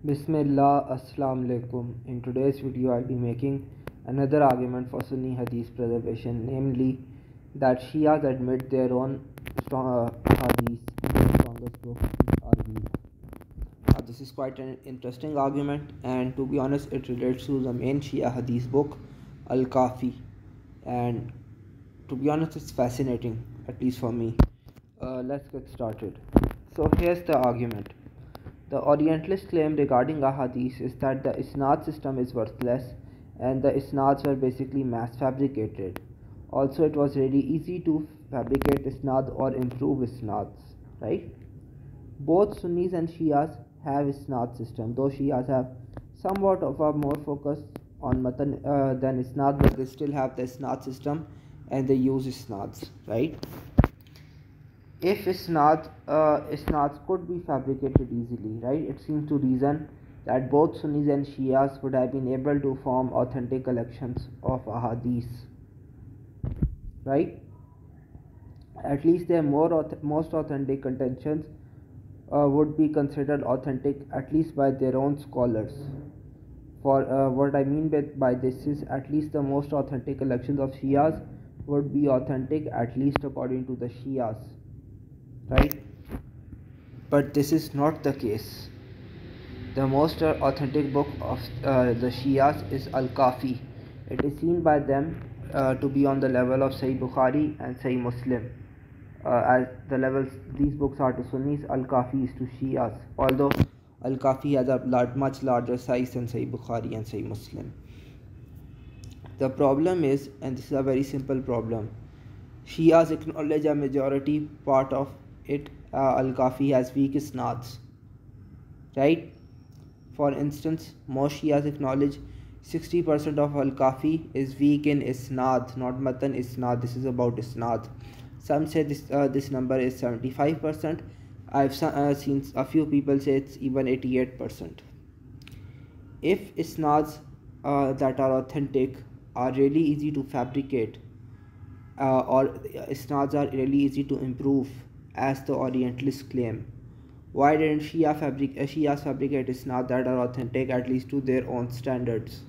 Bismillah, Assalamu alaikum. In today's video, I'll be making another argument for Sunni Hadith preservation, namely that Shias admit their own strong Hadith is the strongest book is argued. This is quite an interesting argument, and to be honest, it relates to the main Shia Hadith book, Al Kafi. And to be honest, it's fascinating, at least for me. Let's get started. So, here's the argument. The Orientalist claim regarding ahadith is that the isnad system is worthless and the isnads were basically mass fabricated. Also, it was really easy to fabricate isnad or improve isnads, right? Both Sunnis and Shias have isnad system, though Shias have somewhat of a more focus on matan than isnad, but they still have the isnad system and they use isnads, right? If isnads could be fabricated easily, right, it seems to reason that both Sunnis and Shias would have been able to form authentic collections of ahadith, right? At least their most authentic contentions would be considered authentic, at least by their own scholars. For what I mean by this is, at least the most authentic collections of Shias would be authentic, at least according to the Shias, right? But this is not the case. The most authentic book of the Shias is Al Kafi. It is seen by them to be on the level of Sahih Bukhari and Sahih Muslim. As the levels these books are to Sunnis, Al Kafi is to Shias, although Al Kafi has a much larger size than Sahih Bukhari and Sahih Muslim. The problem is, and this is a very simple problem, Shias acknowledge a majority part of it. Al Kafi has weak isnads, right? For instance, most Shias acknowledge 60% of Al Kafi is weak in isnad, not matan, isnad. This is about isnad. Some say this number is 75%. I've seen a few people say it's even 88%. If isnads that are authentic are really easy to fabricate, or isnads are really easy to improve, as the Orientalists claim, why didn't Shias fabricate isnad that are authentic, at least to their own standards?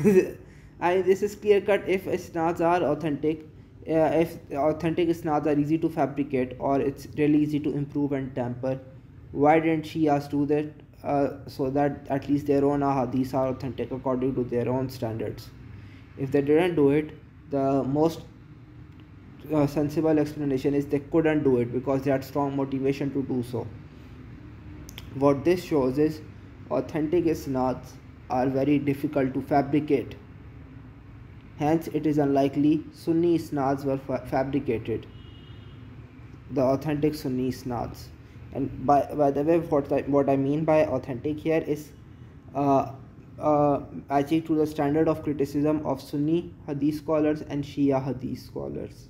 This is clear cut. If isnads are authentic, if authentic isnads are easy to fabricate, or it's really easy to improve and tamper, why didn't Shias do that, so that at least their own ahadith are authentic according to their own standards? If they didn't do it, the most sensible explanation is they couldn't do it because they had strong motivation to do so. What this shows is authentic isnads are very difficult to fabricate. Hence, it is unlikely Sunni isnads were fabricated, the authentic Sunni isnads. And by the way, what I mean by authentic here is matching to the standard of criticism of Sunni Hadith scholars and Shia Hadith scholars,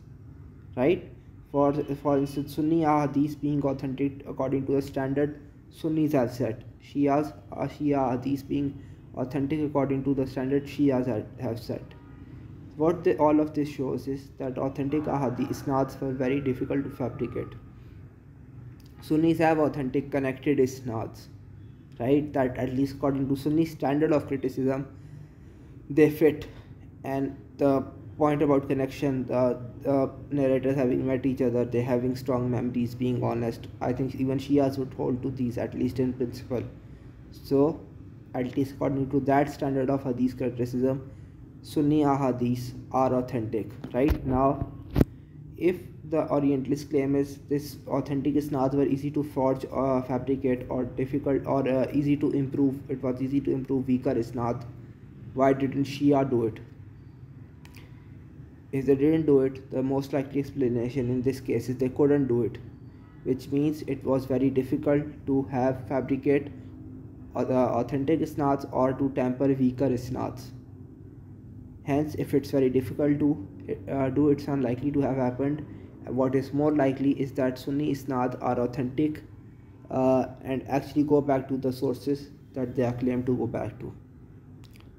right? For instance, Sunni Hadith being authentic according to the standard Sunnis have set, Shia Hadith being authentic according to the standard Shias have set. What all of this shows is that authentic ahadith isnads were very difficult to fabricate. Sunnis have authentic connected isnads, right? That at least according to Sunni standard of criticism, they fit. And the point about connection, the narrators having met each other, they having strong memories, being honest, I think even Shias would hold to these, at least in principle. So, at least according to that standard of hadith criticism, Sunni ahadith are authentic, right? Now, if the Orientalist claim is this authentic isnads were easy to forge or fabricate, or difficult, or easy to improve, it was easy to improve weaker isnad, why didn't Shia do it? If they didn't do it, the most likely explanation in this case is they couldn't do it, which means it was very difficult to fabricate authentic isnads or to tamper weaker isnads. Hence, if it's very difficult to do, it's unlikely to have happened. What is more likely is that Sunni isnad are authentic and actually go back to the sources that they are claimed to go back to.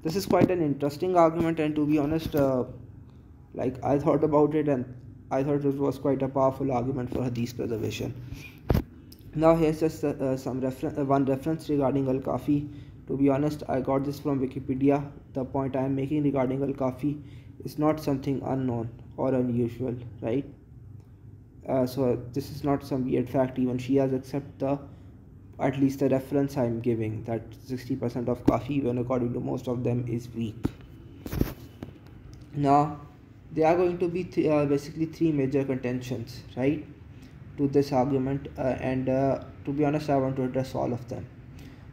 This is quite an interesting argument, and to be honest, I thought about it and I thought it was quite a powerful argument for hadith preservation. Now here's just one reference regarding al-Kafi. To be honest, I got this from Wikipedia. The point I am making regarding al-Kafi is not something unknown or unusual, right? So this is not some weird fact. Even Shias accept the at least the reference I am giving, that 60% of Kafi, even according to most of them, is weak. Now there are going to be basically three major contentions, right, to this argument, and to be honest, I want to address all of them.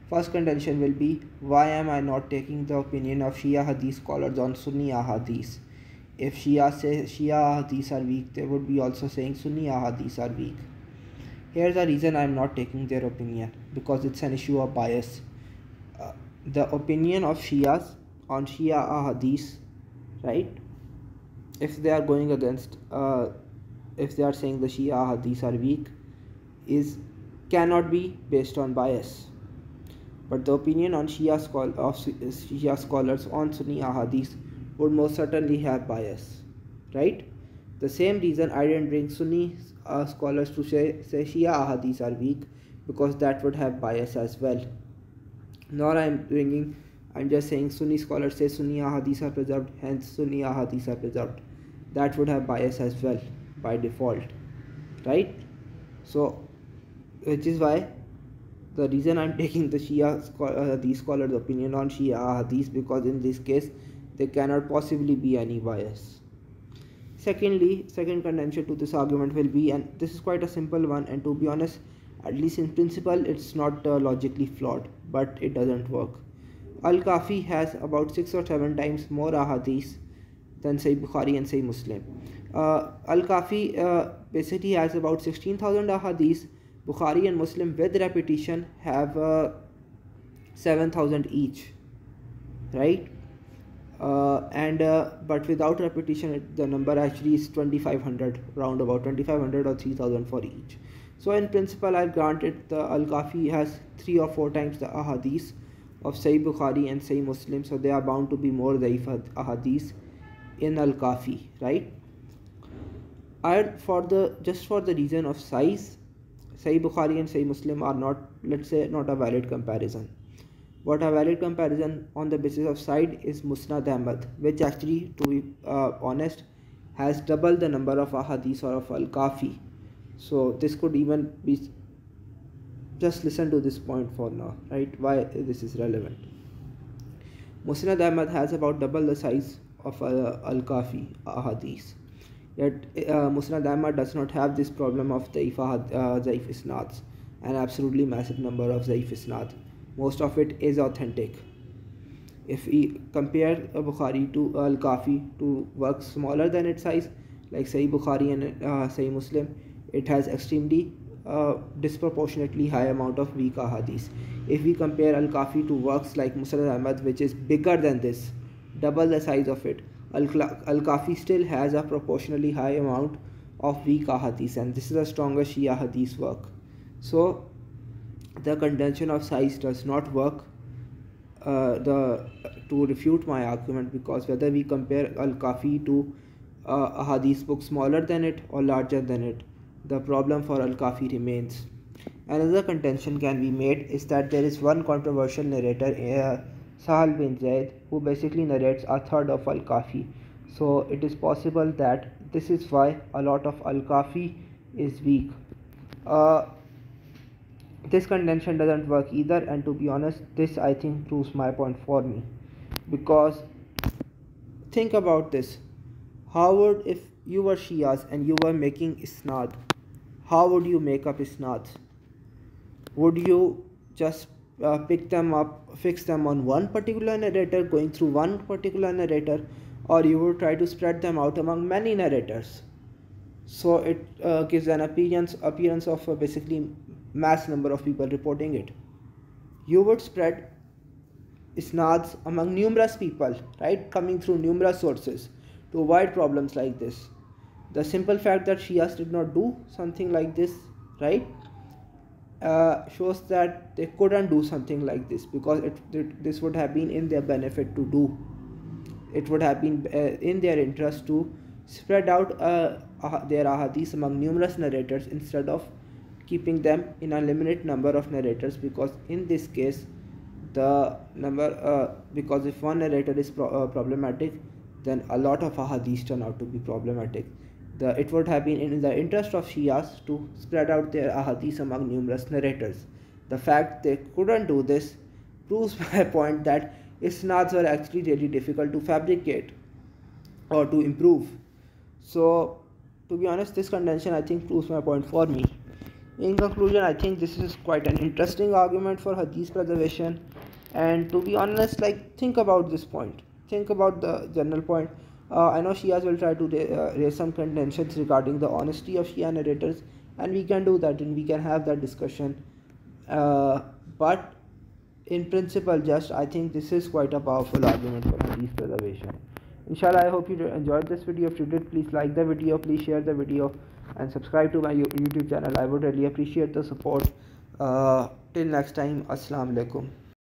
First contention will be, why am I not taking the opinion of Shia Hadith scholars on Sunni ahadith? If Shia say Shia ahadith are weak, they would be also saying Sunni ahadith are weak. Here's the reason I am not taking their opinion, because it's an issue of bias. The opinion of Shias on Shia ahadith, right, if they are going against, if they are saying the Shia ahadith are weak, cannot be based on bias. But the opinion on Shia scholars on Sunni ahadith would most certainly have bias, right? The same reason I didn't bring Sunni scholars to say Shia ahadith are weak, because that would have bias as well. Nor I'm just saying Sunni scholars say Sunni ahadith are preserved, hence Sunni ahadith are preserved. That would have bias as well by default, right? So, which is why the reason I'm taking the these scholars' opinion on Shia ahadith, because in this case there cannot possibly be any bias. Secondly, second contention to this argument will be, and this is quite a simple one, and to be honest, at least in principle, it's not logically flawed, but it doesn't work. Al-Kafi has about 6 or 7 times more ahadith than Sahih Bukhari and Sahih Muslim. Al-Kafi basically has about 16,000 ahadith. Bukhari and Muslim with repetition have 7,000 each, right? But without repetition, the number actually is 2,500, round about 2,500 or 3,000 for each. So in principle, I'll grant it, the Al-Kafi has 3 or 4 times the ahadith of Sahih Bukhari and Sahih Muslim, so they are bound to be more daif ahadith in Al-Kafi, right? Just for the reason of size, Sahih Bukhari and Sahih Muslim are not, let's say, not a valid comparison. What a valid comparison on the basis of side is Musnad Ahmad, which actually, to be honest, has double the number of ahadith or of Al-Kafi. So this could even be, just listen to this point for now, right, why this is relevant. Musnad Ahmad has about double the size of Al-Kafi ahadith. Yet Musnad Ahmad does not have this problem of Zaif Isnads, an absolutely massive number of Zaif Isnad. Most of it is authentic. If we compare Bukhari to Al-Kafi to works smaller than its size, like Sahih Bukhari and Sahih Muslim, it has extremely disproportionately high amount of weak ahadith. If we compare Al-Kafi to works like Musnad Ahmad, which is bigger than this, double the size of it, Al-Kafi still has a proportionally high amount of weak ahadith, and this is a stronger Shia hadith work. So the contention of size does not work to refute my argument, because whether we compare Al-Kafi to a hadith book smaller than it or larger than it, the problem for Al-Kafi remains. Another contention can be made is that there is one controversial narrator, Sahal bin Zaid, who basically narrates a third of Al-Kafi. So it is possible that this is why a lot of Al-Kafi is weak. This contention doesn't work either, and to be honest, this I think proves my point for me. Because think about this, if you were Shias and you were making isnad, how would you make up isnads? Would you just pick them up, fix them on one particular narrator, going through one particular narrator, or you would try to spread them out among many narrators? So it gives an appearance of basically mass number of people reporting it. You would spread isnads among numerous people, right, coming through numerous sources to avoid problems like this. The simple fact that Shias did not do something like this, right, shows that they couldn't do something like this, because this would have been in their benefit to do. It would have been in their interest to spread out their ahadith among numerous narrators instead of keeping them in a limited number of narrators, because in this case the number because if one narrator is problematic, then a lot of ahadith turn out to be problematic. It would have been in the interest of Shias to spread out their ahadith among numerous narrators. The fact they couldn't do this proves my point that isnads were actually really difficult to fabricate or to improve. So, to be honest, this contention I think proves my point for me. In conclusion, I think this is quite an interesting argument for hadith preservation. And to be honest, like, think about this point. Think about the general point. I know Shias will try to raise some contentions regarding the honesty of Shia narrators, and we can do that and we can have that discussion. But in principle, just I think this is quite a powerful argument for hadith preservation. Inshallah, I hope you enjoyed this video. If you did, please like the video, please share the video, and subscribe to my YouTube channel. I would really appreciate the support. Till next time, Assalamu alaikum.